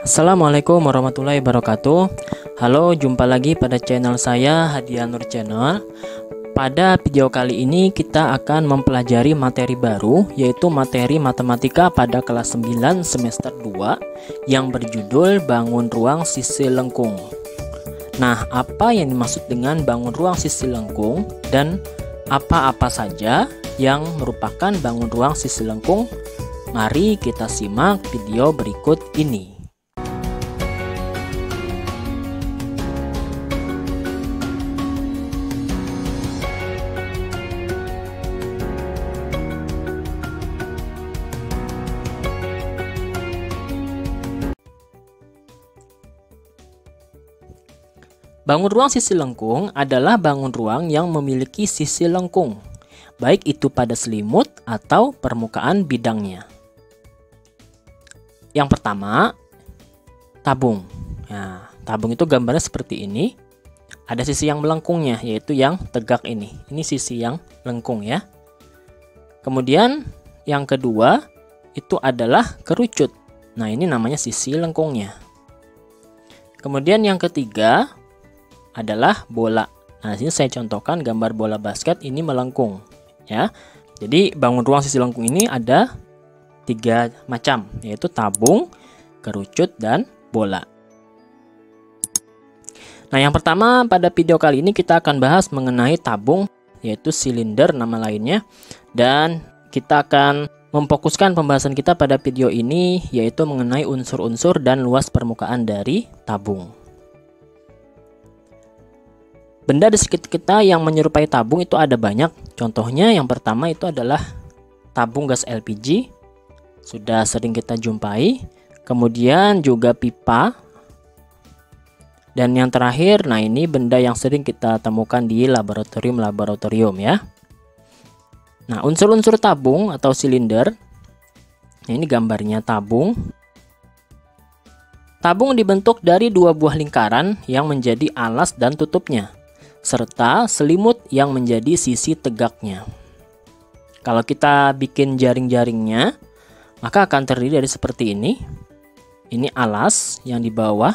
Assalamualaikum warahmatullahi wabarakatuh. Halo, jumpa lagi pada channel saya, Hadiah Nur Channel. Pada video kali ini kita akan mempelajari materi baru, yaitu materi matematika pada kelas 9 semester 2 yang berjudul bangun ruang sisi lengkung. Nah, apa yang dimaksud dengan bangun ruang sisi lengkung dan apa-apa saja yang merupakan bangun ruang sisi lengkung? Mari kita simak video berikut ini. Bangun ruang sisi lengkung adalah bangun ruang yang memiliki sisi lengkung, baik itu pada selimut atau permukaan bidangnya. Yang pertama, tabung. Nah, tabung itu gambarnya seperti ini. Ada sisi yang melengkungnya, yaitu yang tegak ini. Ini sisi yang lengkung ya. Kemudian yang kedua itu adalah kerucut. Nah, ini namanya sisi lengkungnya. Kemudian yang ketiga adalah bola. Nah, sini saya contohkan gambar bola basket ini melengkung ya. Jadi bangun ruang sisi lengkung ini ada 3 macam, yaitu tabung, kerucut, dan bola. Nah, yang pertama pada video kali ini kita akan bahas mengenai tabung, yaitu silinder nama lainnya, dan kita akan memfokuskan pembahasan kita pada video ini yaitu mengenai unsur-unsur dan luas permukaan dari tabung. Benda di sekitar kita yang menyerupai tabung itu ada banyak. Contohnya yang pertama itu adalah tabung gas LPG. Sudah sering kita jumpai. Kemudian juga pipa. Dan yang terakhir, nah ini benda yang sering kita temukan di laboratorium ya. Nah, unsur-unsur tabung atau silinder. Nah, ini gambarnya tabung. Tabung dibentuk dari 2 buah lingkaran yang menjadi alas dan tutupnya, serta selimut yang menjadi sisi tegaknya. Kalau kita bikin jaring-jaringnya, maka akan terdiri dari seperti ini. Ini alas yang di bawah,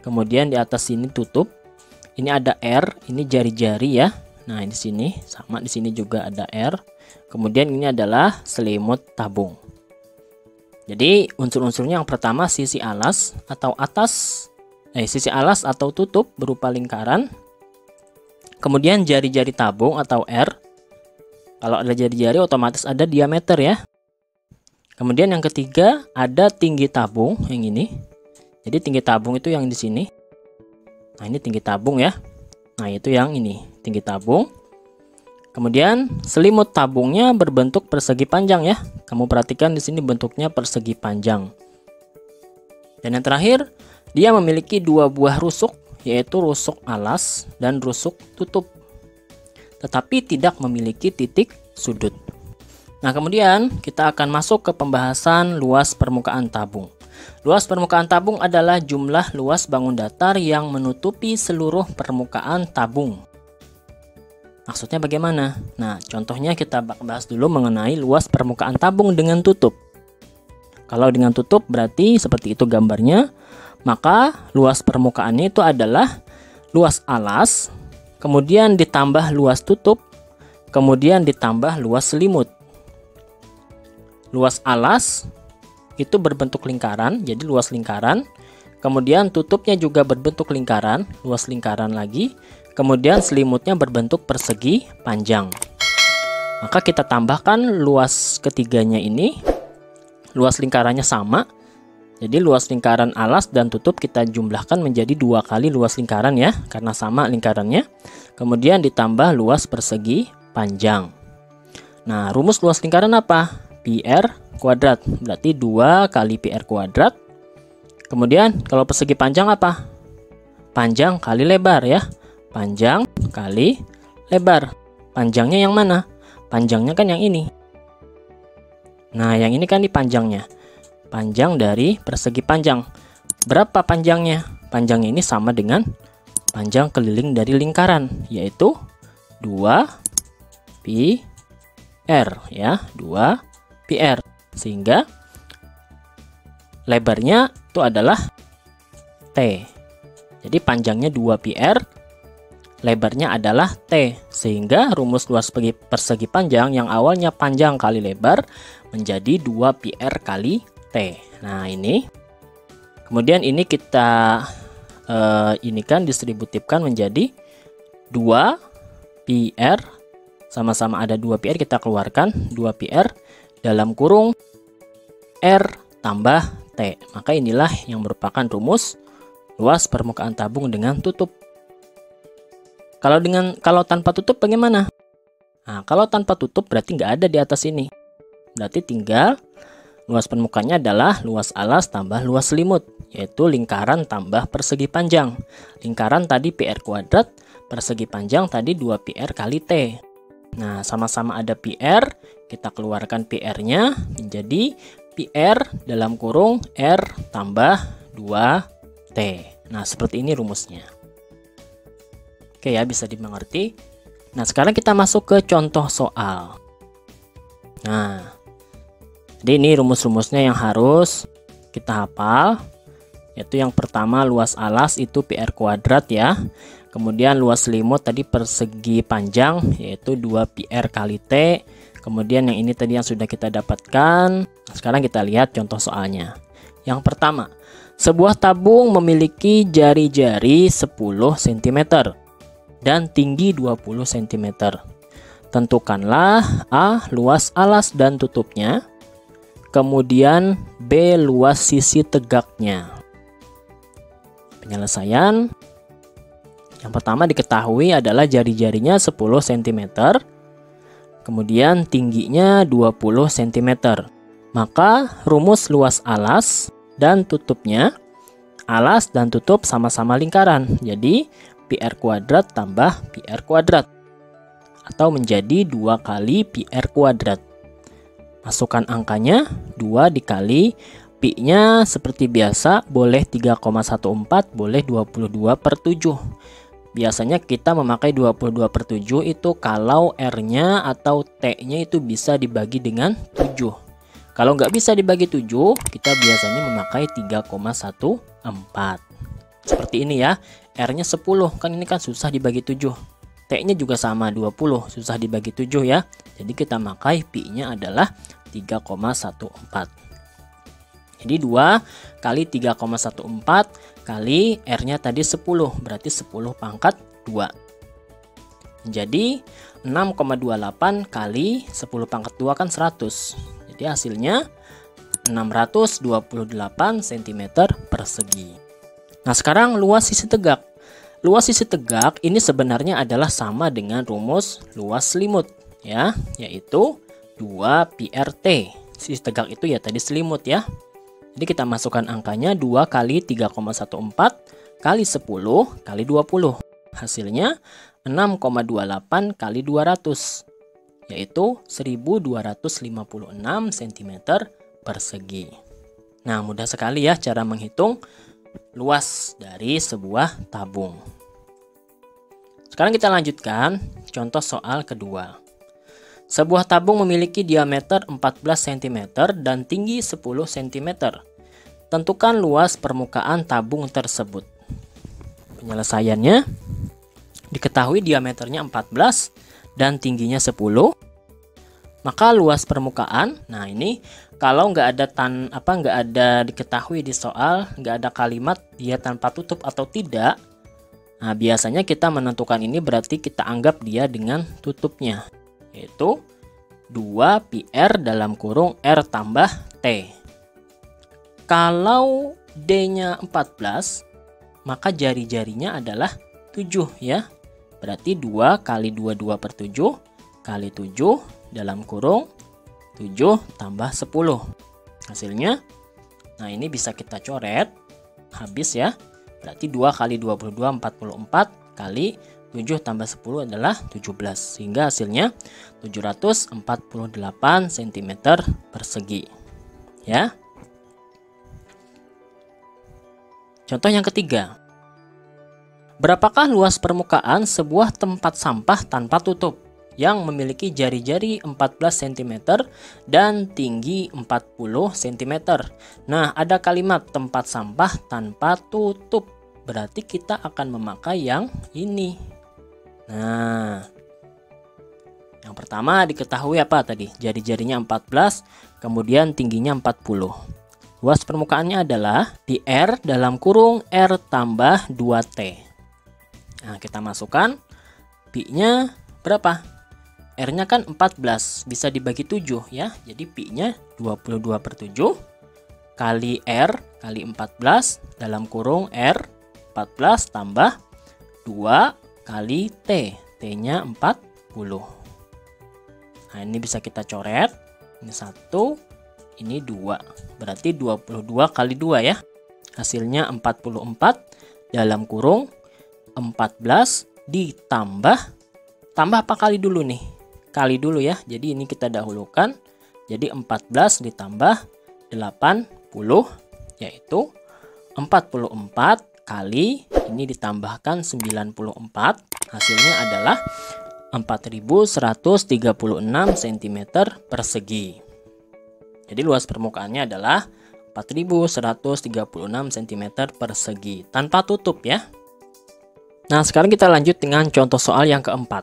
kemudian di atas sini tutup. Ini ada R, ini jari-jari ya. Nah, di sini sama, di sini juga ada R. Kemudian ini adalah selimut tabung. Jadi unsur-unsurnya yang pertama sisi alas atau sisi alas atau tutup berupa lingkaran. Kemudian jari-jari tabung atau R. Kalau ada jari-jari otomatis ada diameter ya. Kemudian yang ketiga ada tinggi tabung yang ini. Jadi tinggi tabung itu yang di sini. Nah, ini tinggi tabung ya. Nah, itu yang ini, tinggi tabung. Kemudian selimut tabungnya berbentuk persegi panjang ya. Kamu perhatikan di sini bentuknya persegi panjang. Dan yang terakhir, dia memiliki 2 buah rusuk, yaitu rusuk alas dan rusuk tutup, tetapi tidak memiliki titik sudut. Nah, kemudian kita akan masuk ke pembahasan luas permukaan tabung. Luas permukaan tabung adalah jumlah luas bangun datar yang menutupi seluruh permukaan tabung. Maksudnya bagaimana? Nah, contohnya kita bahas dulu mengenai luas permukaan tabung dengan tutup. Kalau dengan tutup berarti seperti itu gambarnya. Maka luas permukaannya itu adalah luas alas, kemudian ditambah luas tutup, kemudian ditambah luas selimut. Luas alas itu berbentuk lingkaran, jadi luas lingkaran. Kemudian tutupnya juga berbentuk lingkaran, luas lingkaran lagi. Kemudian selimutnya berbentuk persegi panjang. Maka kita tambahkan luas ketiganya ini, luas lingkarannya sama. Jadi luas lingkaran alas dan tutup kita jumlahkan menjadi 2 kali luas lingkaran ya, karena sama lingkarannya. Kemudian ditambah luas persegi panjang. Nah, rumus luas lingkaran apa? Pi R kuadrat, berarti 2 kali Pi R kuadrat. Kemudian kalau persegi panjang apa? Panjang kali lebar ya. Panjang kali lebar. Panjangnya yang mana? Panjangnya kan yang ini. Nah, yang ini kan di panjangnya. Panjang dari persegi panjang. Berapa panjangnya? Panjangnya ini sama dengan panjang keliling dari lingkaran, yaitu 2 pi R ya, 2 pi R. Sehingga lebarnya itu adalah T. Jadi panjangnya 2πr, lebarnya adalah T. Sehingga rumus luas persegi panjang yang awalnya panjang kali lebar menjadi 2πr kali T. Nah ini. Kemudian ini kita ini kan distributifkan menjadi 2πr, sama-sama ada 2πr, kita keluarkan 2πr dalam kurung R tambah T. Maka inilah yang merupakan rumus luas permukaan tabung dengan tutup. Kalau tanpa tutup bagaimana? Nah, kalau tanpa tutup berarti nggak ada di atas ini. Berarti tinggal luas permukaannya adalah luas alas tambah luas selimut, yaitu lingkaran tambah persegi panjang. Lingkaran tadi PR kuadrat, persegi panjang tadi 2πr kali T. Nah, sama-sama ada PR, kita keluarkan PR-nya menjadi PR dalam kurung R tambah 2T. Nah, seperti ini rumusnya. Oke ya, bisa dimengerti. Nah, sekarang kita masuk ke contoh soal. Nah, jadi ini rumus-rumusnya yang harus kita hafal. Yaitu yang pertama, luas alas itu PR kuadrat ya. Kemudian luas selimut tadi persegi panjang, yaitu 2πr kali T. Kemudian yang ini tadi yang sudah kita dapatkan. Sekarang kita lihat contoh soalnya. Yang pertama, sebuah tabung memiliki jari-jari 10 cm dan tinggi 20 cm. Tentukanlah A. luas alas dan tutupnya. Kemudian B. luas sisi tegaknya. Penyelesaian. Yang pertama diketahui adalah jari-jarinya 10 cm. Kemudian tingginya 20 cm. Maka rumus luas alas dan tutupnya, alas dan tutup sama-sama lingkaran. Jadi PR kuadrat tambah PR kuadrat. Atau menjadi 2 kali PR kuadrat. Masukkan angkanya, 2 dikali Pi-nya seperti biasa boleh 3,14, boleh 22/7. Biasanya kita memakai 22/7 itu kalau R-nya atau T-nya itu bisa dibagi dengan 7. Kalau nggak bisa dibagi 7, kita biasanya memakai 3,14. Seperti ini ya, R-nya 10, kan ini kan susah dibagi 7. T-nya juga sama 20, susah dibagi 7 ya. Jadi kita pakai Pi-nya adalah 3,14. Jadi 2 kali 3,14 kali R-nya tadi 10, berarti 10 pangkat 2. Jadi 6,28 kali 10 pangkat 2 kan 100. Jadi hasilnya 628 cm persegi. Nah sekarang luas sisi tegak. Luas sisi tegak ini sebenarnya adalah sama dengan rumus luas selimut ya, yaitu 2πRT. Sisi tegak itu ya tadi selimut ya. Jadi kita masukkan angkanya 2 kali 3,14 kali 10 kali 20. Hasilnya 6,28 kali 200, yaitu 1256 cm persegi. Nah, mudah sekali ya cara menghitung luas dari sebuah tabung. Sekarang kita lanjutkan contoh soal kedua. Sebuah tabung memiliki diameter 14 cm dan tinggi 10 cm. Tentukan luas permukaan tabung tersebut. Penyelesaiannya, diketahui diameternya 14 dan tingginya 10. Maka luas permukaan, nah ini kalau nggak ada diketahui di soal, nggak ada kalimat dia tanpa tutup atau tidak. Nah biasanya kita menentukan ini berarti kita anggap dia dengan tutupnya, yaitu 2πr dalam kurung R tambah T. Kalau D-nya 14, maka jari-jarinya adalah 7 ya. Berarti 2 kali 22/7 kali 7 dalam kurung 7 tambah 10. Hasilnya, nah ini bisa kita coret habis ya. Berarti 2 kali 22 44 kali 7 tambah 10 adalah 17. Sehingga hasilnya 748 cm persegi. Ya. Contoh yang ketiga. Berapakah luas permukaan sebuah tempat sampah tanpa tutup? yang memiliki jari-jari 14 cm dan tinggi 40 cm. Nah, ada kalimat tempat sampah tanpa tutup. Berarti kita akan memakai yang ini. Nah, yang pertama diketahui apa tadi? Jari-jarinya 14, kemudian tingginya 40. Luas permukaannya adalah di R dalam kurung R tambah 2T. Nah, kita masukkan pi-nya berapa? R-nya kan 14, bisa dibagi 7 ya. Jadi pi-nya 22/7 kali R kali 14 dalam kurung R 14 tambah 2 kali T. T-nya 40. Nah, ini bisa kita coret. Ini 1, ini 2. Berarti 22 kali 2 ya. Hasilnya 44 dalam kurung 14 ditambah, tambah apa kali dulu nih? Kali dulu ya. Jadi ini kita dahulukan. Jadi 14 ditambah 80 yaitu 44 kali ini ditambahkan 94. Hasilnya adalah 4136 cm persegi. Jadi luas permukaannya adalah 4136 cm persegi tanpa tutup ya. Nah, sekarang kita lanjut dengan contoh soal yang keempat.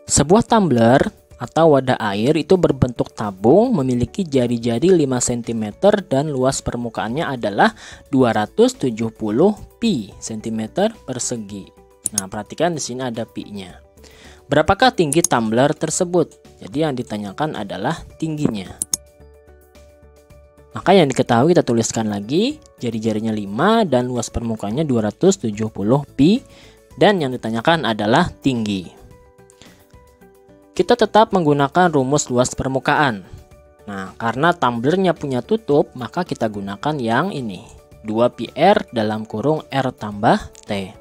Sebuah tumbler atau wadah air itu berbentuk tabung, memiliki jari-jari 5 cm dan luas permukaannya adalah 270 pi cm persegi. Nah, perhatikan di sini ada pi-nya. Berapakah tinggi tumbler tersebut? Jadi yang ditanyakan adalah tingginya. Maka yang diketahui kita tuliskan lagi, jari-jarinya 5 dan luas permukaannya 270 pi, dan yang ditanyakan adalah tinggi. Kita tetap menggunakan rumus luas permukaan. Nah, karena tumblernya punya tutup, maka kita gunakan yang ini, 2 pi R dalam kurung R tambah T.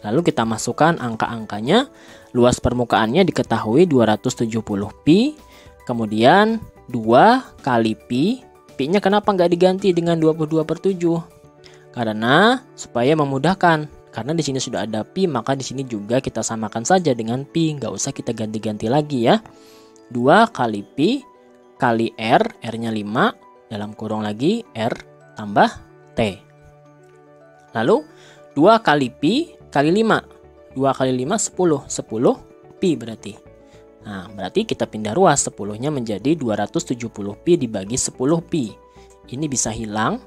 Lalu kita masukkan angka-angkanya. Luas permukaannya diketahui 270 pi, kemudian 2 kali pi. Pi-nya kenapa nggak diganti dengan 22/7? Karena supaya memudahkan. Karena di sini sudah ada pi, maka di sini juga kita samakan saja dengan pi, nggak usah kita ganti-ganti lagi ya. 2 kali pi kali R, R-nya 5, dalam kurung lagi R tambah T. Lalu 2 kali pi kali 5. 2 kali 5 10, 10 pi berarti. Nah, berarti kita pindah ruas, 10-nya menjadi 270 pi dibagi 10 pi. Ini bisa hilang.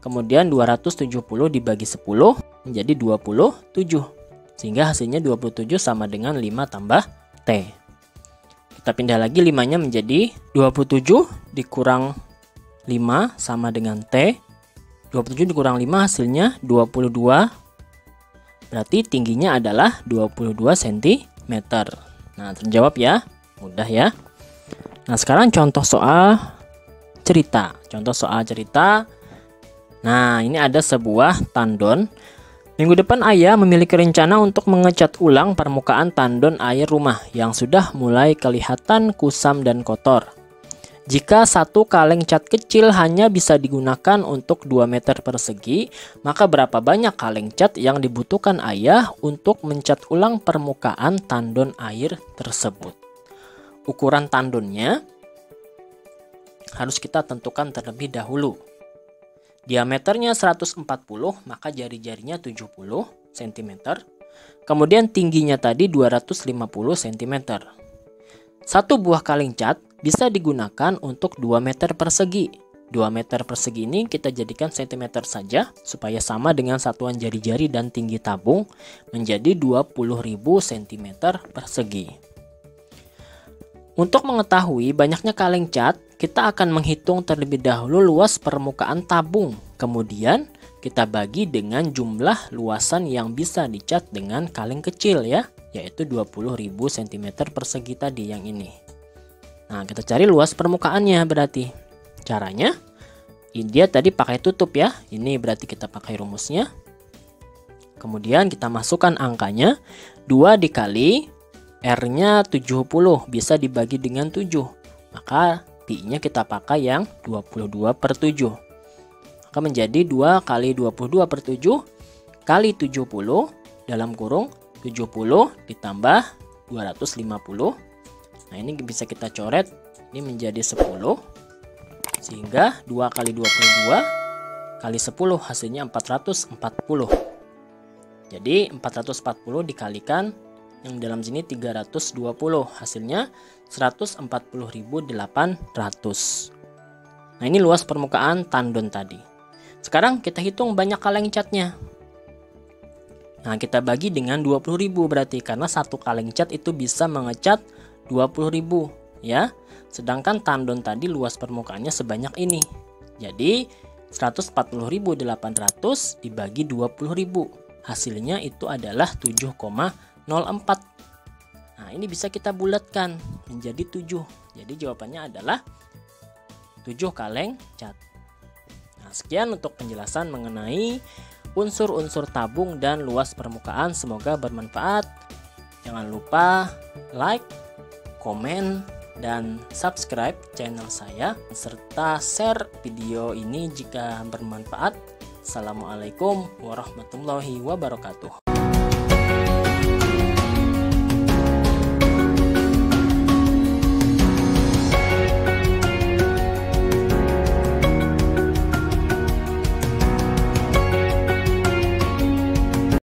Kemudian 270 dibagi 10 menjadi 27. Sehingga hasilnya 27 sama dengan 5 tambah T. Kita pindah lagi 5-nya menjadi 27 dikurang 5 sama dengan T. 27 dikurang 5 hasilnya 22. Berarti tingginya adalah 22 cm. Nah, terjawab ya. Mudah ya. Nah, sekarang contoh soal cerita. Contoh soal cerita. Nah, ini ada sebuah tandon. Minggu depan ayah memiliki rencana untuk mengecat ulang permukaan tandon air rumah yang sudah mulai kelihatan kusam dan kotor. Jika satu kaleng cat kecil hanya bisa digunakan untuk 2 meter persegi, maka berapa banyak kaleng cat yang dibutuhkan ayah untuk mencat ulang permukaan tandon air tersebut? Ukuran tandonnya harus kita tentukan terlebih dahulu. Diameternya 140, maka jari-jarinya 70 cm. Kemudian tingginya tadi 250 cm. Satu buah kaleng cat bisa digunakan untuk 2 meter persegi. 2 meter persegi ini kita jadikan cm saja supaya sama dengan satuan jari-jari dan tinggi tabung menjadi 20.000 cm persegi. Untuk mengetahui banyaknya kaleng cat, kita akan menghitung terlebih dahulu luas permukaan tabung. Kemudian kita bagi dengan jumlah luasan yang bisa dicat dengan kaleng kecil ya, yaitu 20.000 cm persegi tadi yang ini. Nah, kita cari luas permukaannya berarti. Caranya, dia tadi pakai tutup ya. Ini berarti kita pakai rumusnya. Kemudian kita masukkan angkanya. 2 dikali R-nya 70 bisa dibagi dengan 7. Maka pi-nya kita pakai yang 22/7. Maka menjadi 2 kali 22/7 kali 70 dalam kurung 70 ditambah 250. Nah, ini bisa kita coret, ini menjadi 10. Sehingga 2 kali 22 kali 10 hasilnya 440. Jadi 440 dikalikan yang dalam sini 320, hasilnya 140.800. Nah, ini luas permukaan tandon tadi. Sekarang kita hitung banyak kaleng catnya. Nah, kita bagi dengan 20.000 berarti, karena satu kaleng cat itu bisa mengecat 20.000 ya. Sedangkan tandon tadi luas permukaannya sebanyak ini. Jadi 140.800 dibagi 20.000. Hasilnya itu adalah 7,04. Nah, ini bisa kita bulatkan menjadi 7. Jadi jawabannya adalah 7 kaleng cat. Nah, sekian untuk penjelasan mengenai unsur-unsur tabung dan luas permukaan. Semoga bermanfaat. Jangan lupa like, komen, dan subscribe channel saya, serta share video ini jika bermanfaat. Assalamualaikum warahmatullahi wabarakatuh.